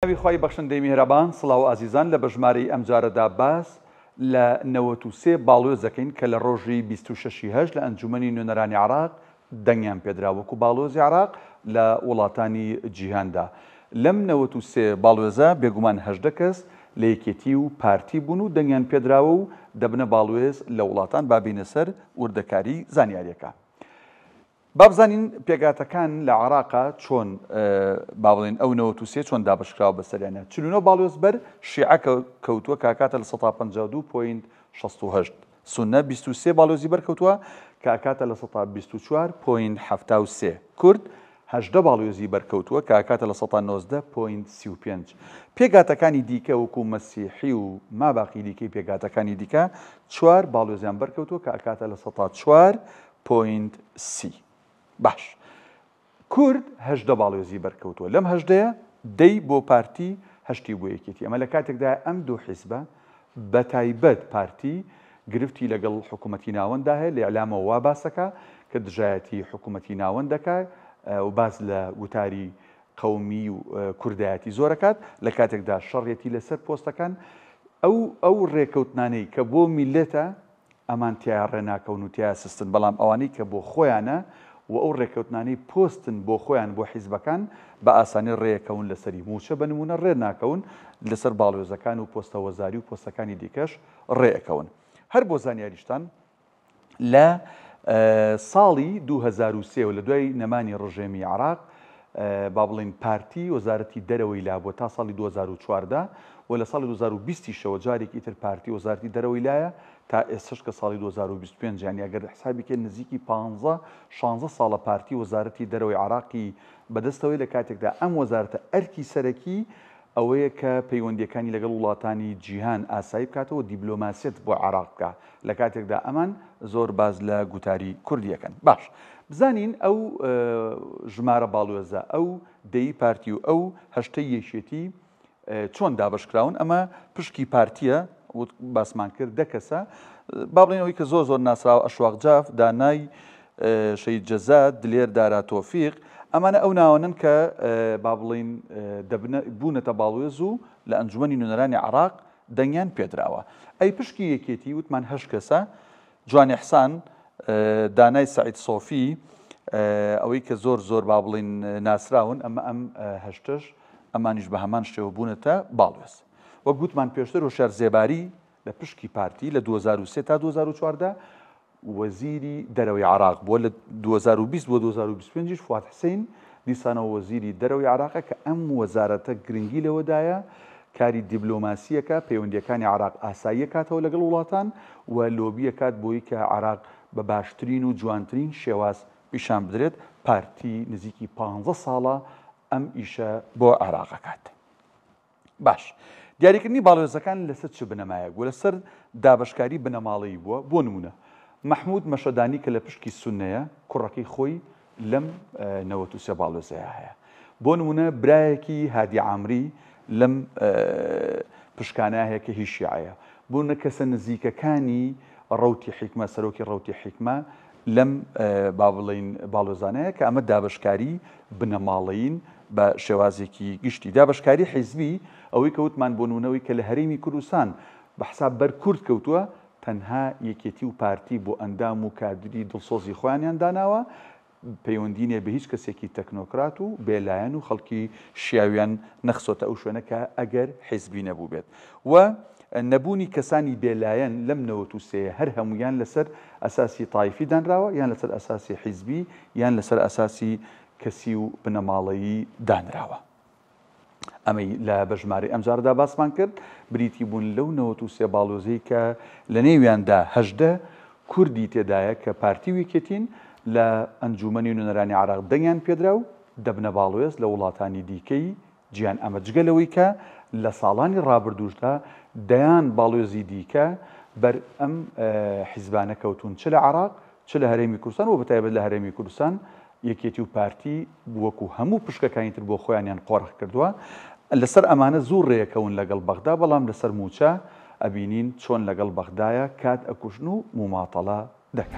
خی بەخشندەی میهرەبان سڵاو ئازیزان لە بەژمارەی ئەم جارەدا باس لە 93 باڵۆزەکەین کە لە ڕۆژی 26 لە ئەنجومەنی نوێنەرانی عراق دەنگیان پێدرا وەکو باڵۆزی عراق لە وڵاتانی جیهاندا. لەم 93 باڵۆزە بێگومان 18 کەس لە یەکێتی و پارتی بوون و دەنگیان پێدراوە و دەبنە باڵۆز لە وڵاتان بابینە سەر وردەکاری زانیاریەکە. بابزانین پێگاتەکان لە عراقا چۆن باڵێن ئەو 93 چۆن دابشکراوە بەسەریانە 49 باڵۆز بەر شیعە کەوتووە کاکاتە لە 152.68 سونە 23 باڵۆزی بەرکەوتووە کاکاتە لە 124.73 کورد 18 باڵۆزی بەرکەوتووە کاکاتە لە 190.35 پێگاتەکانی دیکە وەکو مەسیحی و ماباقی دیکەی پێگاتەکانی دیکە 4 باڵۆزیان بەرکەوتووە کاکاتە لە 104.30 باش کورد 18 باڵۆزی بەرکەوتووە لەم 18 دەی بۆ پارتی هەشتی بۆ یەکێتی ئەمە لە کاتێکدا ئەم دوو حیزبە بە تایبەت پارتی گرفتی لەگەڵ حکوومەتی ناوەندا هەیە لە ئەعلامەوە وا باسەکە کە دژایەتی حکوومەتی ناوەند دەکات و باز لە وتاری قەومی و کوردایەتی زۆرەکات لە کاتێکدا شەڕێتی لەسەر پۆستەکان ئەو ڕێکەوتنانەی کە بۆ میلەتە ئەمان تیا ڕێناکەون و تیا سستن بەڵام ئەوانەی کە بۆ خۆیانە و ئەو ڕێکەوتنانەی پۆستن بۆ خۆیان بۆ حیزبەکان بە ئاسانی ڕێەکەون لەسەری موچە بنمونە ڕێ ناکەون لەسەر باڵۆزەکان و پۆستە وەزاری و پۆستەکانی دیکەش ڕێەکەون. هەر بۆ زانیاریشتان لە ساڵی 2003 و لە دوای نەمانی ڕژێمی عراق با بڵین پارتی وەزارەتی دەرەوەی لابووە تا ساڵی 2014 و لە ساڵی 2020ەوە جارێکی تر پارتی وەزارەتی دەرەوەی لایە تا ئێستش کە ساڵی 2025 یان ئەگەر حسابیکە نزیکی 15-16 ساڵە پارتی وەزارەتی دەرەوەی عراقی بەدەستەوەی لە کاتێکدا ئەم وەزارەتە ئەرکی سەرەکی ئەوەیە کە پەیوەندیەکانی لەگەڵ وڵاتانی جیهان ئاسایی بکاتەوە دیبلۆماسیەت بۆ عراق بکە لە کاتێکدا ئەمان زۆر باز لە گوتاری کوردیەکەن. باش بزانین ئەو ژمارە باڵۆزە ئەو دەی پارتی و ئەو هەشتەی یەکێتی چۆن دابشکراون ئەمە پشکی پارتیە باسمان کرد دەکەسە با بڵێنەوەی کە زۆر ناسراوە ئەشواق جاف دانای شەید جەزات دلێر دارا تۆفیق ئەمانە ئەو ناوەنن کە با بڵین بوونەتە باڵۆز و لە ئەنجومەنی نوێنەرانی عراق دەنگیان پێدراوە. ئەی پشکی یەکێتی وتمان 8 کەسە جوانی حسان دانای سعید سۆفی ئەوەی کە زۆر با بڵین ناسراون ئەمە ئەم هەشتش ئەمانیش بە هەمان شێوە بوونەتە باڵۆز. وە گوتمان پێشتر هۆشیار زێباری لە پشکی پارتی لە 2003 تا 2014 وەزیری دەرەوەی عراق بووە لە 2020 بۆ 2025 فواد حسین دیسانەوە وەزیری دەرەوەی عراقە کە ئەم وەزارەتە گرنگی لەوەدایە کاری دیبلۆماسیەکە پەیوەندیەکانی عراق ئاسایی کاتەوە لەگەڵ وڵاتان و لۆبیە کات بۆی کە عراق بە باشترین و جوانترین شێواز پیشان بدرێت پارتی نزیکی 15 ساڵە ئەم ئیشە بۆ عراقەکات. باش دیاریکردنی باڵۆزەکان لەسەر چ بنەمایە بووە لەسەر دابشکاری بنەماڵەیی بووە بۆ نمونە محمود مەشەدانی کە لە پشکی سونەیە کوڕەکەی خۆی لەم 93 باڵۆزەیە هەیە بۆ نمونە برایەکی هادی عامری لەم پشکانە هەیە کە هیچ شیعەیە بوونە کەسە نزیکەکانی ڕەوتی حیکمە سەرۆکی ڕەوتی حیکمە لەم با بڵین باڵۆزانەیە کە ئەمە دابشکاری بنەماڵەیین بە شێوازێکی گشتی دابشکاری حیزبی ئەوەی کەوتمان بۆ نمونەوەی کە لە هەرێمی کوردستان بە حساب بەر کورد کەوتووە تەنها یەکێتی و پارتی بۆ ئەندام و کادری دڵسۆزی خۆیانیان داناوە پەیوەندی بە هیچ کەسێکی تەکنۆکرات و بێلایەن و خەڵکی شیاویان نەخسۆتە ئەو شوێنەکە ئەگەر حیزبی نەبوو بێت و نەبوونی کەسانی بێلایەن لەم 93 هەر هەمویان لەسەر ئەساسی تایفی دانراوە یان لەسەر ئەساسی حیزبی یان لەسەر ئەساسی کەسی و بنەماڵەیی دانراوە. ئەمەی لە بەژمارەی ئەمجاردا باسمان کرد بریتی بوون لەو 93 باڵۆزەی کە لە نێویاندا 18 کوردی تێدایە کە پارتی ویکێتین لە ئەنجومەنی نوێنەرانی عراق دەنگیان پێدرا و دەبنە باڵۆز لە وڵاتانی دیکەی گیان ئەمە جگەلەوەی کە لە ساڵانی ڕابردووشدا دەیان باڵۆزی دیکە بەر ئەم حیزبانە کەوتون چ لە عراق چ لە هەرێمی کوردستان و بەتایبەت لە هەرێمی کوردستان یەکێتی و پارتی وەکو هەموو پشکەکانی تر بۆ خۆیانیان قۆڕخ کردووە لەسەر ئەمانە زوو ڕێەکەون لەگەڵ بەغدا بەڵام لەسەر موچە ئەبینین چۆن لەگەڵ بەغدایە کات ئەکوژن و موماتەڵە دەکەن.